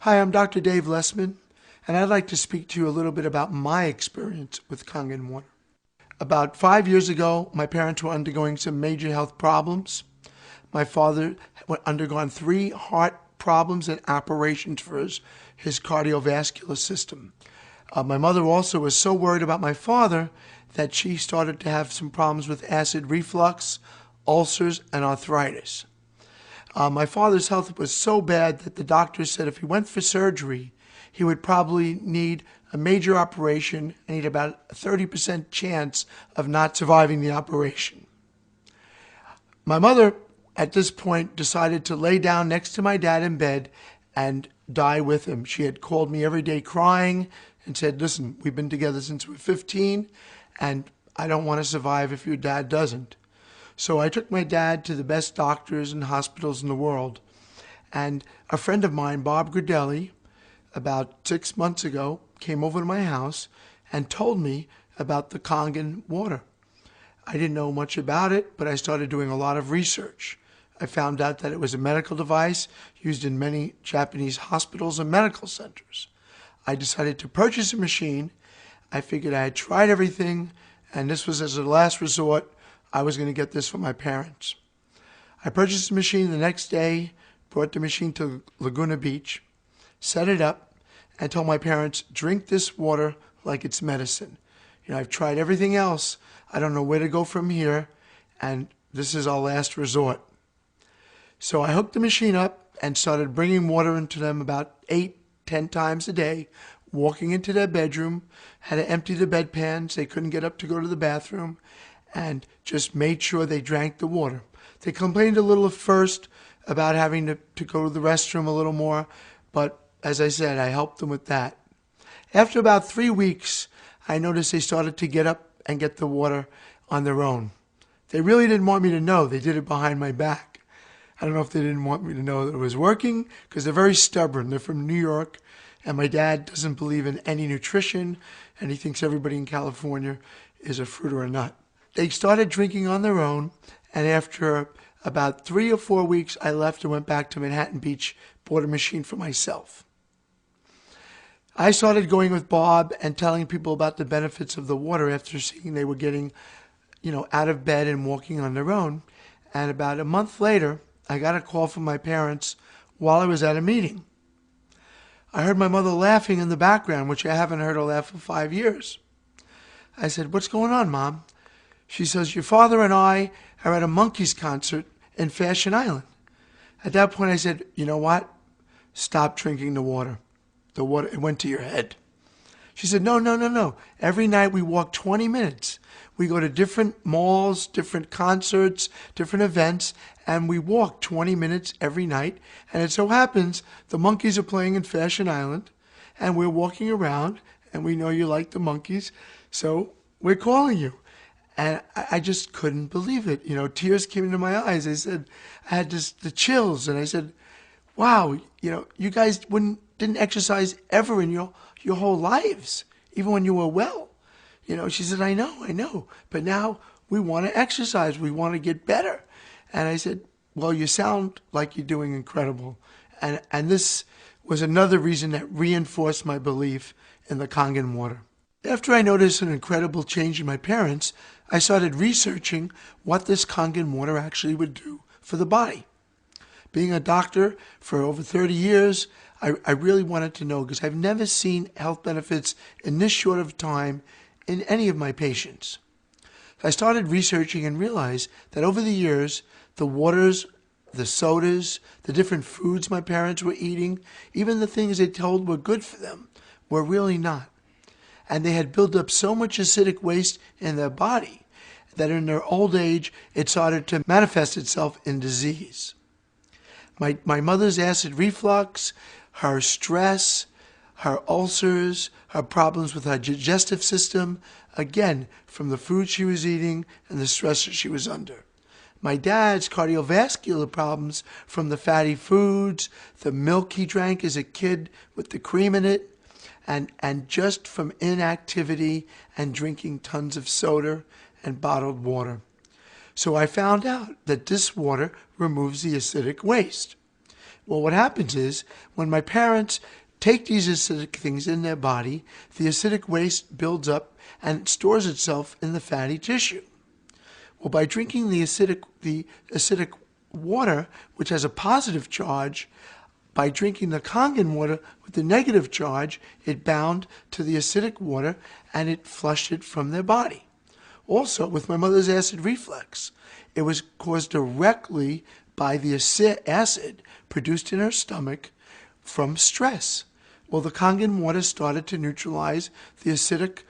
Hi, I'm Dr. Dave Lessman, and I'd like to speak to you a little bit about my experience with Kangen water. About 5 years ago, my parents were undergoing some major health problems. My father had undergone 3 heart problems and operations for his cardiovascular system. My mother also was so worried about my father that she started to have some problems with acid reflux, ulcers, and arthritis. My father's health was so bad that the doctors said if he went for surgery, he would probably need a major operation and he'd about a 30% chance of not surviving the operation. My mother, at this point, decided to lay down next to my dad in bed and die with him. She had called me every day crying and said, listen, we've been together since we were 15 and I don't want to survive if your dad doesn't. So I took my dad to the best doctors and hospitals in the world. And a friend of mine, Bob Gradelli, about 6 months ago, came over to my house and told me about the Kangen water. I didn't know much about it, but I started doing a lot of research. I found out that it was a medical device used in many Japanese hospitals and medical centers. I decided to purchase a machine. I figured I had tried everything, and this was as a last resort. I was going to get this for my parents. I purchased the machine the next day, brought the machine to Laguna Beach, set it up, and told my parents, drink this water like it's medicine. I've tried everything else. I don't know where to go from here, and this is our last resort. So I hooked the machine up and started bringing water into them about 8-10 times a day, walking into their bedroom, had to empty the bedpans. They couldn't get up to go to the bathroom, and just made sure they drank the water. They complained a little at first about having to go to the restroom a little more, but as I said, I helped them with that. After about 3 weeks, I noticed they started to get up and get the water on their own. They really didn't want me to know. They did it behind my back. I don't know if they didn't want me to know that it was working, because they're very stubborn. They're from New York, and my dad doesn't believe in any nutrition, and he thinks everybody in California is a fruit or a nut. They started drinking on their own, and after about 3 or 4 weeks, I left and went back to Manhattan Beach, bought a machine for myself. I started going with Bob and telling people about the benefits of the water after seeing they were getting, out of bed and walking on their own. And about a month later, I got a call from my parents while I was at a meeting. I heard my mother laughing in the background, which I haven't heard her laugh for 5 years. I said, "What's going on, Mom?" She says, "Your father and I are at a Monkees concert in Fashion Island." At that point, I said, "You know what? Stop drinking the water. The water, it went to your head." She said, No. Every night we walk 20 minutes. We go to different malls, different concerts, different events, and we walk 20 minutes every night. And it so happens the Monkees are playing in Fashion Island, and we're walking around, and we know you like the Monkees, so we're calling you." And I just couldn't believe it. Tears came into my eyes. I said, I had the chills, and I said, wow, you guys didn't exercise ever in your whole lives, even when you were well. She said, I know, but now we want to exercise. We want to get better. And I said, well, you sound like you're doing incredible. And this was another reason that reinforced my belief in the Kangen water. After I noticed an incredible change in my parents, I started researching what this Kangen water actually would do for the body. Being a doctor for over 30 years, I really wanted to know, because I've never seen health benefits in this short of time in any of my patients. I started researching and realized that over the years, the waters, the sodas, the different foods my parents were eating, even the things they told were good for them, were really not. And they had built up so much acidic waste in their body that in their old age, it started to manifest itself in disease. My mother's acid reflux, her stress, her ulcers, her problems with her digestive system, again, from the food she was eating and the stress that she was under. My dad's cardiovascular problems from the fatty foods, the milk he drank as a kid with the cream in it, and just from inactivity and drinking tons of soda and bottled water. So I found out that this water removes the acidic waste. Well, what happens is when my parents take these acidic things in their body, the acidic waste builds up and it stores itself in the fatty tissue. Well, by drinking the acidic water, which has a positive charge, by drinking the Kangen water with the negative charge, it bound to the acidic water and it flushed it from their body. Also, with my mother's acid reflux, it was caused directly by the acid produced in her stomach from stress. Well, the Kangen water started to neutralize the acidic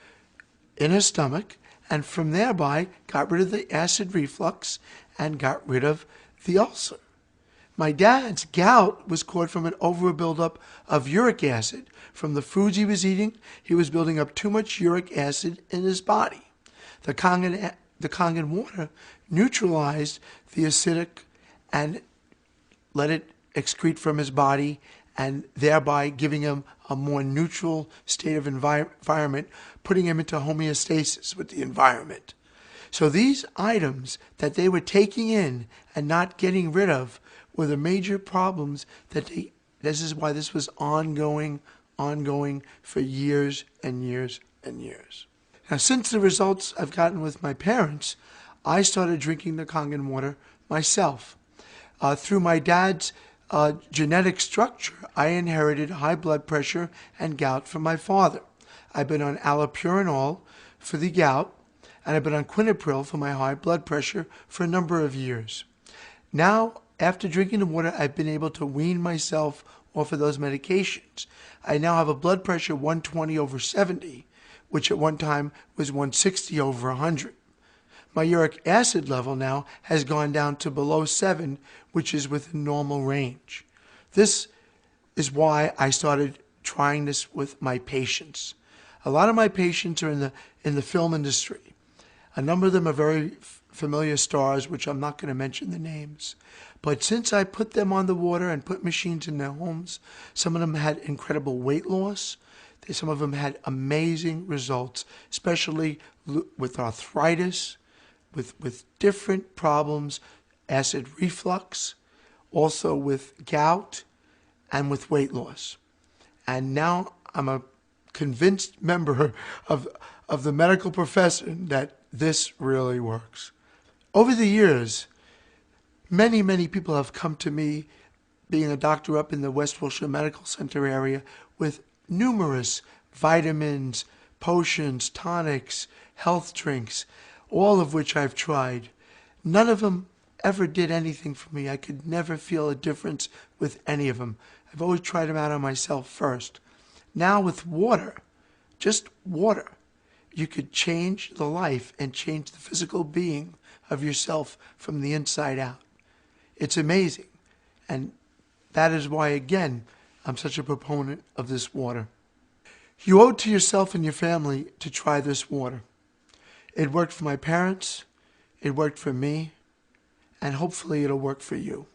in her stomach, and from thereby got rid of the acid reflux and got rid of the ulcer. My dad's gout was caused from an overbuildup of uric acid. From the foods he was eating, he was building up too much uric acid in his body. The Kangen water neutralized the acidic and let it excrete from his body, and thereby giving him a more neutral state of environment, putting him into homeostasis with the environment. So these items that they were taking in and not getting rid of were the major problems this is why this was ongoing for years and years and years. Now, since the results I've gotten with my parents, I started drinking the Kangen water myself. Through my dad's genetic structure, I inherited high blood pressure and gout from my father. I've been on allopurinol for the gout, and I've been on quinapril for my high blood pressure for a number of years. Now, after drinking the water, I've been able to wean myself off of those medications. I now have a blood pressure 120/70, which at one time was 160/100. My uric acid level now has gone down to below 7, which is within normal range. This is why I started trying this with my patients. A lot of my patients are in the film industry. A number of them are very familiar stars, which I'm not going to mention the names. But since I put them on the water and put machines in their homes, some of them had incredible weight loss. Some of them had amazing results, especially with arthritis, with different problems, acid reflux, also with gout, and with weight loss. And now I'm a convinced member of the medical profession that this really works. Over the years, many people have come to me, being a doctor up in the West Wilshire Medical Center area, with numerous vitamins, potions, tonics, health drinks, all of which I've tried. None of them ever did anything for me. I could never feel a difference with any of them. I've always tried them out on myself first. Now with water, just water, you could change the life and change the physical being of yourself from the inside out. It's amazing. And that is why, again, I'm such a proponent of this water. You owe it to yourself and your family to try this water. It worked for my parents, it worked for me, and hopefully it'll work for you.